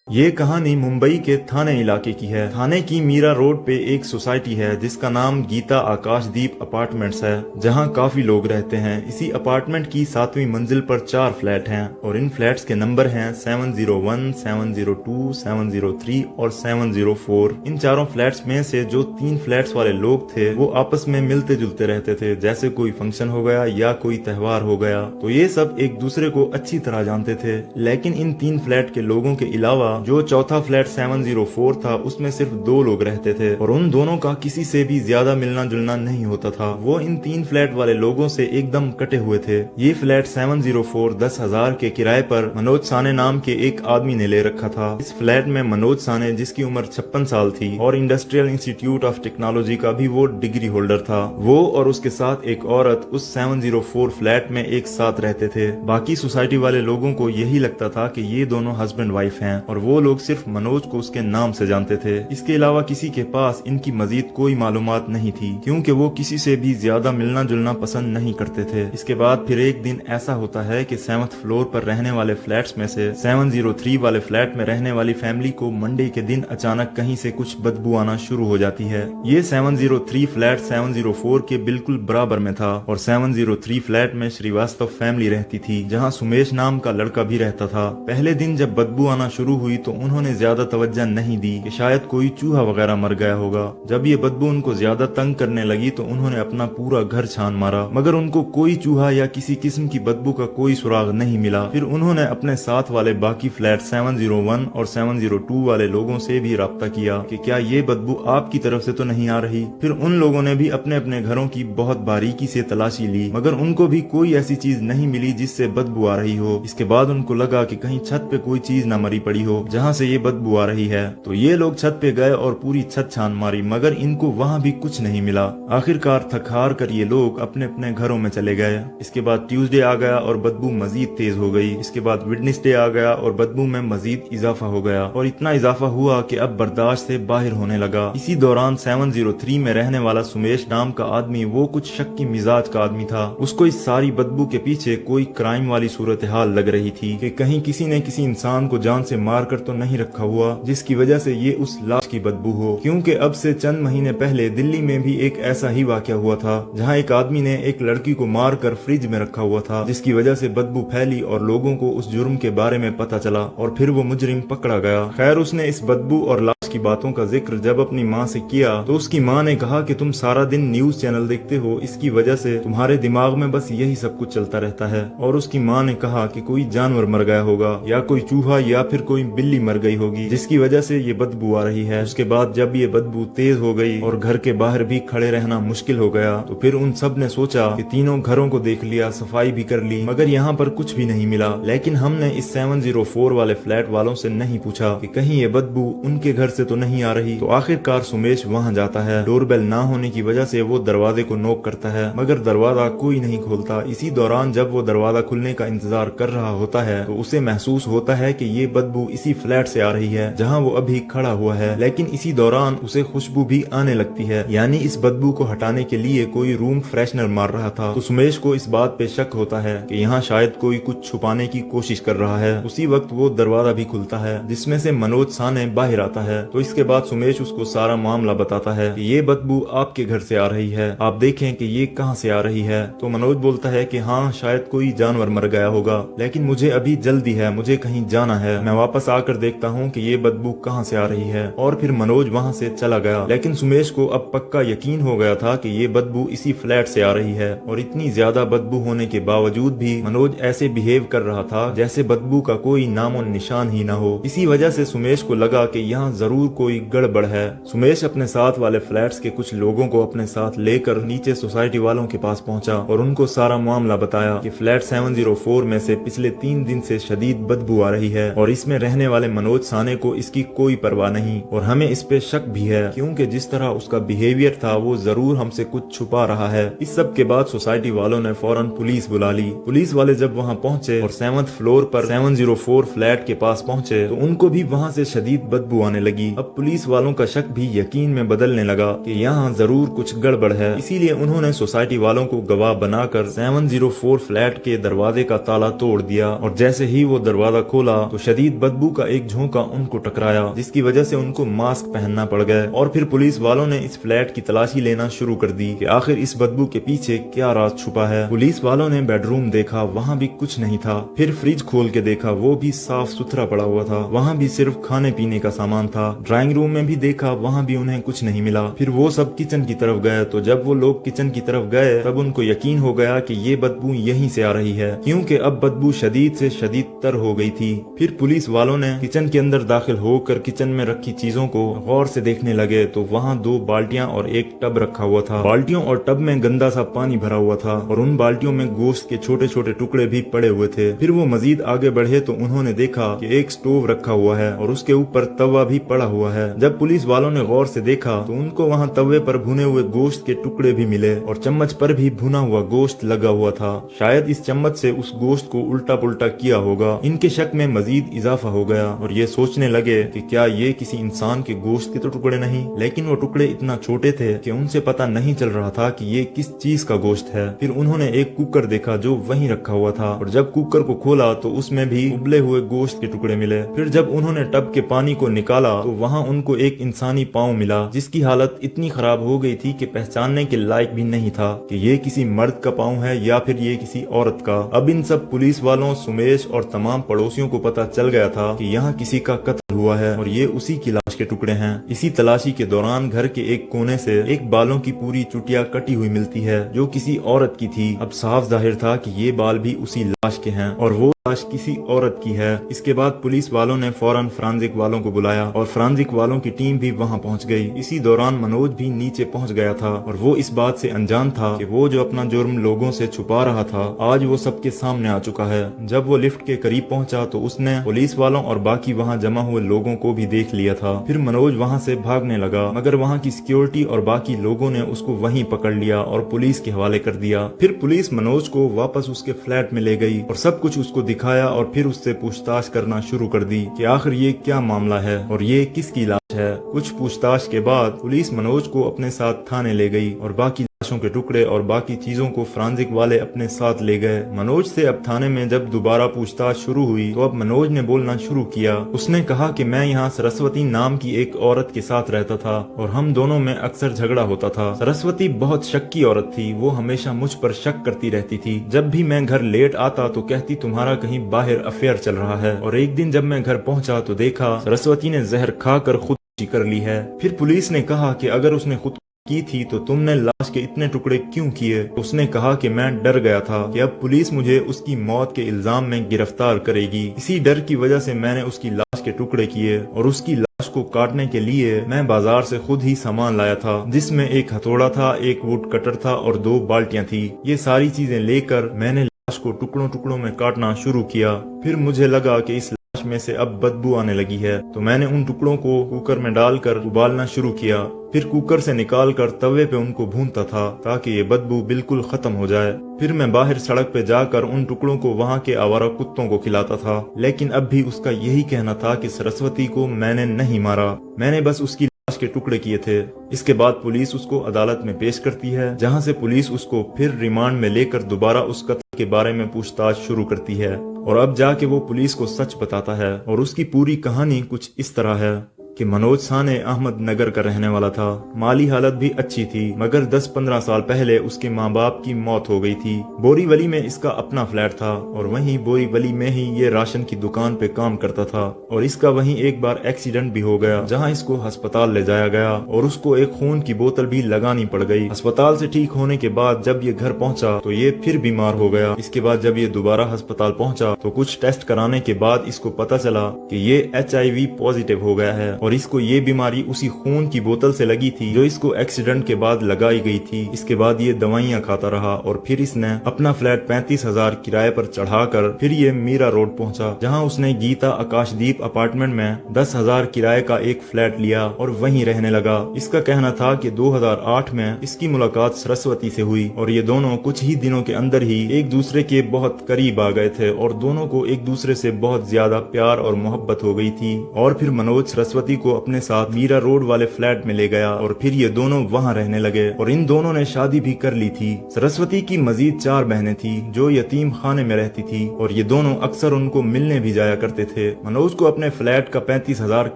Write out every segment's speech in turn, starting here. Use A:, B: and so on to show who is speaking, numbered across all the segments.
A: ये कहानी मुंबई के थाने इलाके की है। थाने की मीरा रोड पे एक सोसाइटी है जिसका नाम गीता आकाशदीप अपार्टमेंट्स है, जहां काफी लोग रहते हैं। इसी अपार्टमेंट की 7वीं मंजिल पर 4 फ्लैट हैं और इन फ्लैट्स के नंबर हैं 701, 702, 703 और 704। इन चारों फ्लैट्स में से जो 3 फ्लैट्स वाले लोग थे वो आपस में मिलते जुलते रहते थे। जैसे कोई फंक्शन हो गया या कोई त्योहार हो गया तो ये सब एक दूसरे को अच्छी तरह जानते थे। लेकिन इन 3 फ्लैट के लोगों के अलावा जो चौथा फ्लैट 704 था उसमें सिर्फ 2 लोग रहते थे और उन दोनों का किसी से भी ज्यादा मिलना जुलना नहीं होता था। वो इन 3 फ्लैट वाले लोगों से एकदम कटे हुए थे। ये फ्लैट 704 10,000 के किराए पर मनोज साने नाम के एक आदमी ने ले रखा था। इस फ्लैट में मनोज साने, जिसकी उम्र 56 साल थी और इंडस्ट्रियल इंस्टीट्यूट ऑफ टेक्नोलॉजी का भी वो डिग्री होल्डर था, वो और उसके साथ एक औरत उस 704 फ्लैट में एक साथ रहते थे। बाकी सोसाइटी वाले लोगों को यही लगता था कि ये दोनों हस्बैंड वाइफ हैं और वो लोग सिर्फ मनोज को उसके नाम से जानते थे। इसके अलावा किसी के पास इनकी मजीद कोई मालूमात नहीं थी, क्योंकि वो किसी से भी ज्यादा मिलना जुलना पसंद नहीं करते थे। इसके बाद फिर एक दिन ऐसा होता है कि 7th फ्लोर पर रहने वाले फ्लैट्स में से 703 वाले फ्लैट में रहने वाली फैमिली को मंडे के दिन अचानक कहीं से कुछ बदबू आना शुरू हो जाती है। ये 703 फ्लैट 704 के बिल्कुल बराबर में था और 703 फ्लैट में श्रीवास्तव फैमिली रहती थी, जहाँ सुमेश नाम का लड़का भी रहता था। पहले दिन जब बदबू आना शुरू हुई तो उन्होंने ज्यादा तवज्जो नहीं दी कि शायद कोई चूहा वगैरह मर गया होगा। जब ये बदबू उनको ज्यादा तंग करने लगी तो उन्होंने अपना पूरा घर छान मारा, मगर उनको कोई चूहा या किसी किस्म की बदबू का कोई सुराग नहीं मिला। फिर उन्होंने अपने साथ वाले बाकी फ्लैट 701 और 702 वाले लोगों से भी राब्ता किया कि क्या ये बदबू आपकी तरफ से तो नहीं आ रही। फिर उन लोगों ने भी अपने अपने घरों की बहुत बारीकी से तलाशी ली, मगर उनको भी कोई ऐसी चीज नहीं मिली जिससे बदबू आ रही हो। इसके बाद उनको लगा कि कहीं छत पे कोई चीज न मरी पड़ी हो जहाँ से ये बदबू आ रही है। तो ये लोग छत पे गए और पूरी छत छान मारी, मगर इनको वहाँ भी कुछ नहीं मिला। आखिरकार थक हार कर ये लोग अपने अपने घरों में चले गए। इसके बाद ट्यूसडे आ गया और बदबू मजीद तेज हो गई। इसके बाद वेडनेसडे आ गया और बदबू में मजीद इजाफा हो गया और इतना इजाफा हुआ कि अब बर्दाश्त से बाहर होने लगा। इसी दौरान 703 में रहने वाला सुमेश नाम का आदमी, वो कुछ शक की मिजाज का आदमी था। उसको इस सारी बदबू के पीछे कोई क्राइम वाली सूरत हाल लग रही थी कि कहीं किसी ने किसी इंसान को जान से मार कर तो नहीं रखा हुआ जिसकी वजह से ये उस लाश की बदबू हो। क्योंकि अब से चंद महीने पहले दिल्ली में भी एक ऐसा ही वाकया हुआ था, जहां एक आदमी ने एक लड़की को मार कर फ्रिज में रखा हुआ था, जिसकी वजह से बदबू फैली और लोगों को उस जुर्म के बारे में पता चला और फिर वो मुजरिम पकड़ा गया। खैर, उसने इस बदबू और लाश की बातों का जिक्र जब अपनी माँ से किया तो उसकी माँ ने कहा कि तुम सारा दिन न्यूज चैनल देखते हो, इसकी वजह से तुम्हारे दिमाग में बस यही सब कुछ चलता रहता है। और उसकी माँ ने कहा कि कोई जानवर मर गया होगा या कोई चूहा या फिर कोई बिल्ली मर गई होगी जिसकी वजह से ये बदबू आ रही है। उसके बाद जब ये बदबू तेज हो गई और घर के बाहर भी खड़े रहना मुश्किल हो गया तो फिर उन सब ने सोचा कि तीनों घरों को देख लिया, सफाई भी कर ली, मगर यहाँ पर कुछ भी नहीं मिला। लेकिन हमने इस 704 वाले फ्लैट वालों से नहीं पूछा कि कहीं ये बदबू उनके घर से तो नहीं आ रही। तो आखिरकार सुमेश वहाँ जाता है। डोरबेल ना होने की वजह से वो दरवाजे को नॉक करता है, मगर दरवाजा कोई नहीं खोलता। इसी दौरान जब वो दरवाजा खुलने का इंतजार कर रहा होता है तो उसे महसूस होता है कि ये बदबू इसी फ्लैट से आ रही है जहाँ वो अभी खड़ा हुआ है। लेकिन इसी दौरान उसे खुशबू भी आने लगती है, यानी इस बदबू को हटाने के लिए कोई रूम फ्रेशनर मार रहा था। तो सुमेश को इस बात पे शक होता है कि यहाँ शायद कोई कुछ छुपाने की कोशिश कर रहा है। उसी वक्त वो दरवाजा भी खुलता है जिसमें से मनोज साने बाहर आता है। तो इसके बाद सुमेश उसको सारा मामला बताता है कि ये बदबू आपके घर से आ रही है, आप देखें कि ये कहाँ से आ रही है। तो मनोज बोलता है कि हाँ, शायद कोई जानवर मर गया होगा, लेकिन मुझे अभी जल्दी है, मुझे कहीं जाना है, मैं वापस आकर देखता हूँ कि ये बदबू कहाँ से आ रही है। और फिर मनोज वहाँ से चला गया। लेकिन सुमेश को अब पक्का यकीन हो गया था कि ये बदबू इसी फ्लैट से आ रही है और इतनी ज्यादा बदबू होने के बावजूद भी मनोज ऐसे बिहेव कर रहा था जैसे बदबू का कोई नामो निशान ही न हो। इसी वजह से सुमेश को लगा कि यहाँ जरूर कोई गड़बड़ है। सुमेश अपने साथ वाले फ्लैट्स के कुछ लोगों को अपने साथ लेकर नीचे सोसाइटी वालों के पास पहुंचा और उनको सारा मामला बताया कि फ्लैट 704 में से पिछले 3 दिन से शदीद बदबू आ रही है और इसमें रहने वाले मनोज साने को इसकी कोई परवाह नहीं और हमें इस पे शक भी है, क्योंकि जिस तरह उसका बिहेवियर था वो जरूर हमसे कुछ छुपा रहा है। इस सब के बाद सोसाइटी वालों ने फौरन पुलिस बुला ली। पुलिस वाले जब वहाँ पहुँचे और 7th फ्लोर पर 704 फ्लैट के पास पहुँचे तो उनको भी वहाँ से शदीद बदबू आने लगी। लगी। अब पुलिस वालों का शक भी यकीन में बदलने लगा कि यहाँ जरूर कुछ गड़बड़ है। इसीलिए उन्होंने सोसाइटी वालों को गवाह बनाकर 704 फ्लैट के दरवाजे का ताला तोड़ दिया और जैसे ही वो दरवाजा खोला तो शदीद बदबू का एक झोंका उनको टकराया, जिसकी वजह से उनको मास्क पहनना पड़ गया। और फिर पुलिस वालों ने इस फ्लैट की तलाशी लेना शुरू कर दी कि आखिर इस बदबू के पीछे क्या राज छुपा है। पुलिस वालों ने बेडरूम देखा, वहाँ भी कुछ नहीं था। फिर फ्रिज खोल के देखा, वो भी साफ सुथरा पड़ा हुआ था, वहाँ भी सिर्फ खाने पीने का सामान था। ड्राइंग रूम में भी देखा, वहाँ भी उन्हें कुछ नहीं मिला। फिर वो सब किचन की तरफ गए, तो जब वो लोग किचन की तरफ गए तब उनको यकीन हो गया कि ये बदबू यहीं से आ रही है, क्योंकि अब बदबू शदीद से शदीद तर हो गई थी। फिर पुलिस वालों ने किचन के अंदर दाखिल होकर किचन में रखी चीजों को गौर से देखने लगे तो वहाँ 2 बाल्टियां और एक टब रखा हुआ था। बाल्टियों और टब में गंदा सा पानी भरा हुआ था और उन बाल्टियों में गोश्त के छोटे छोटे टुकड़े भी पड़े हुए थे। फिर वो मजीद आगे बढ़े तो उन्होंने देखा कि एक स्टोव रखा हुआ है और उसके ऊपर तवा भी पड़ा हुआ है। जब पुलिस वालों ने गौर से देखा तो उनको वहाँ तवे पर भुने हुए गोश्त के टुकड़े भी मिले और चम्मच पर भी भुना हुआ गोश्त लगा हुआ था। शायद इस चम्मच से उस गोश्त को उल्टा पुल्टा किया होगा। इनके शक में मजीद इजाफा हो गया और ये सोचने लगे कि क्या ये किसी इंसान के गोश्त के तो टुकड़े नहीं, लेकिन वो टुकड़े इतना छोटे थे कि उनसे पता नहीं चल रहा था कि ये किस चीज का गोश्त है। फिर उन्होंने एक कुकर देखा जो वहीं रखा हुआ था और जब कुकर को खोला तो उसमें भी उबले हुए गोश्त के टुकड़े मिले। फिर जब उन्होंने टब के पानी को निकाला तो वहाँ उनको एक इंसानी पाँव मिला, जिसकी हालत इतनी खराब हो गई थी कि पहचानने के लायक भी नहीं था कि ये किसी मर्द का पाँव है या फिर ये किसी औरत का। अब इन सब पुलिस वालों, सुमेश और तमाम पड़ोसियों को पता चल गया था कि यहाँ किसी का कत्ल हुआ है और ये उसी की लाश के टुकड़े हैं। इसी तलाशी के दौरान घर के एक कोने से एक बालों की पूरी चुटिया कटी हुई मिलती है जो किसी औरत की थी। अब साफ जाहिर था कि ये बाल भी उसी लाश के हैं और वो लाश किसी औरत की है। इसके बाद पुलिस वालों ने फौरन फोरेंसिक वालों को बुलाया और फोरेंसिक वालों की टीम भी वहां पहुंच गई। इसी दौरान मनोज भी नीचे पहुंच गया था और वो इस बात से अनजान था कि वो जो अपना जुर्म लोगों से छुपा रहा था आज वो सबके सामने आ चुका है। जब वो लिफ्ट के करीब पहुंचा तो उसने पुलिस वालों और बाकी वहां जमा हुए लोगों को भी देख लिया था। फिर मनोज वहां से भागने लगा, मगर वहां की सिक्योरिटी और बाकी लोगों ने उसको वहीं पकड़ लिया और पुलिस के हवाले कर दिया। फिर पुलिस मनोज को वापस उसके फ्लैट में ले गई और सब कुछ उसको दिखाया और फिर उससे पूछताछ करना शुरू कर दी कि आखिर ये क्या मामला है और ये किसकी लाश है। कुछ पूछताछ के बाद पुलिस मनोज को अपने साथ थाने ले गई और बाकी लाशों के टुकड़े और बाकी चीजों को फोरेंसिक वाले अपने साथ ले गए। मनोज से अब थाने में जब दोबारा पूछताछ शुरू हुई तो अब मनोज ने बोलना शुरू किया। उसने कहा कि मैं यहाँ सरस्वती नाम की एक औरत के साथ रहता था और हम दोनों में अक्सर झगड़ा होता था। सरस्वती बहुत शक्की औरत थी, वो हमेशा मुझ पर शक करती रहती थी। जब भी मैं घर लेट आता तो कहती तुम्हारा कहीं बाहर अफेयर चल रहा है। और एक दिन जब मैं घर पहुँचा तो देखा सरस्वती ने जहर खाकर खुद कर ली है। फिर पुलिस ने कहा कि अगर उसने खुद की थी तो तुमने लाश के इतने टुकड़े क्यों किए। उसने कहा कि मैं डर गया था कि अब पुलिस मुझे उसकी मौत के इल्जाम में गिरफ्तार करेगी। इसी डर की वजह से मैंने उसकी लाश के टुकड़े किए और उसकी लाश को काटने के लिए मैं बाजार से खुद ही सामान लाया था, जिसमें एक हथौड़ा था, एक वुड कटर था और 2 बाल्टियां थी। ये सारी चीजें लेकर मैंने लाश को टुकड़ों टुकड़ों में काटना शुरू किया। फिर मुझे लगा कि इस में से अब बदबू आने लगी है तो मैंने उन टुकड़ों को कुकर में डालकर उबालना शुरू किया। फिर कुकर से निकालकर तवे पे उनको भूनता था ताकि ये बदबू बिल्कुल खत्म हो जाए। फिर मैं बाहर सड़क पे जाकर उन टुकड़ों को वहाँ के आवारा कुत्तों को खिलाता था, लेकिन अब भी उसका यही कहना था कि सरस्वती को मैंने नहीं मारा, मैंने बस उसकी लाश के टुकड़े किए थे। इसके बाद पुलिस उसको अदालत में पेश करती है, जहाँ से पुलिस उसको फिर रिमांड में लेकर दोबारा उस कत्ल के बारे में पूछताछ शुरू करती है और अब जाके वो पुलिस को सच बताता है। और उसकी पूरी कहानी कुछ इस तरह है कि मनोज साने अहमद नगर का रहने वाला था। माली हालत भी अच्छी थी, मगर 10-15 साल पहले उसके माँ बाप की मौत हो गई थी। बोरीवली में इसका अपना फ्लैट था और वहीं बोरीवली में ही ये राशन की दुकान पे काम करता था और इसका वहीं एक बार एक्सीडेंट भी हो गया, जहां इसको अस्पताल ले जाया गया और उसको एक खून की बोतल भी लगानी पड़ गई। अस्पताल से ठीक होने के बाद जब ये घर पहुंचा तो ये फिर बीमार हो गया। इसके बाद जब ये दोबारा अस्पताल पहुंचा तो कुछ टेस्ट कराने के बाद इसको पता चला कि ये HIV पॉजिटिव हो गया है और इसको ये बीमारी उसी खून की बोतल से लगी थी जो इसको एक्सीडेंट के बाद लगाई गई थी। इसके बाद ये दवाइयाँ खाता रहा और फिर इसने अपना फ्लैट 35,000 किराए पर चढ़ाकर फिर ये मीरा रोड पहुंचा, जहां उसने गीता आकाशदीप अपार्टमेंट में 10,000 किराए का एक फ्लैट लिया और वहीं रहने लगा। इसका कहना था कि 2008 में इसकी मुलाकात सरस्वती से हुई और ये दोनों कुछ ही दिनों के अंदर ही एक दूसरे के बहुत करीब आ गए थे और दोनों को एक दूसरे से बहुत ज्यादा प्यार और मोहब्बत हो गई थी। और फिर मनोज सरस्वती सरस्वती को अपने साथ मीरा रोड वाले फ्लैट में ले गया और फिर ये दोनों वहाँ रहने लगे और इन दोनों ने शादी भी कर ली थी। सरस्वती की मजीद 4 बहनें थी जो यतीम खाने में रहती थी और ये दोनों अक्सर उनको मिलने भी जाया करते थे। मनोज को अपने फ्लैट का 35,000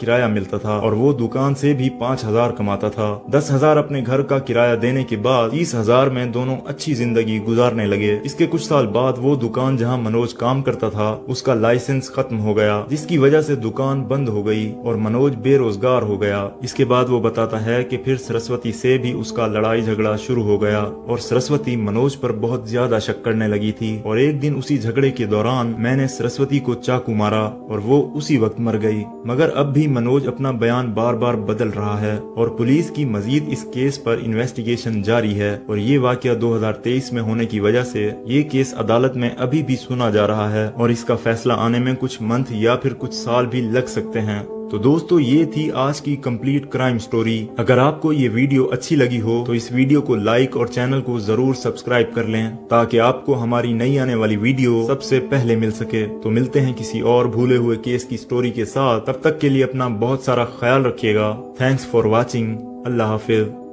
A: किराया मिलता था और वो दुकान से भी 5,000 कमाता था। 10,000 अपने घर का किराया देने के बाद 30,000 में दोनों अच्छी जिंदगी गुजारने लगे। इसके कुछ साल बाद वो दुकान जहाँ मनोज काम करता था उसका लाइसेंस खत्म हो गया, जिसकी वजह से दुकान बंद हो गई और मनोज बेरोजगार हो गया। इसके बाद वो बताता है कि फिर सरस्वती से भी उसका लड़ाई झगड़ा शुरू हो गया और सरस्वती मनोज पर बहुत ज्यादा शक करने लगी थी और एक दिन उसी झगड़े के दौरान मैंने सरस्वती को चाकू मारा और वो उसी वक्त मर गई। मगर अब भी मनोज अपना बयान बार बार बदल रहा है और पुलिस की मजीद इस केस पर इन्वेस्टिगेशन जारी है और ये वाकया 2023 में होने की वजह से ये केस अदालत में अभी भी सुना जा रहा है और इसका फैसला आने में कुछ मंथ या फिर कुछ साल भी लग सकते हैं। तो दोस्तों ये थी आज की कंप्लीट क्राइम स्टोरी। अगर आपको ये वीडियो अच्छी लगी हो तो इस वीडियो को लाइक और चैनल को जरूर सब्सक्राइब कर लें ताकि आपको हमारी नई आने वाली वीडियो सबसे पहले मिल सके। तो मिलते हैं किसी और भूले हुए केस की स्टोरी के साथ, तब तक के लिए अपना बहुत सारा ख्याल रखिएगा। Thanks for watching. Allah Hafiz.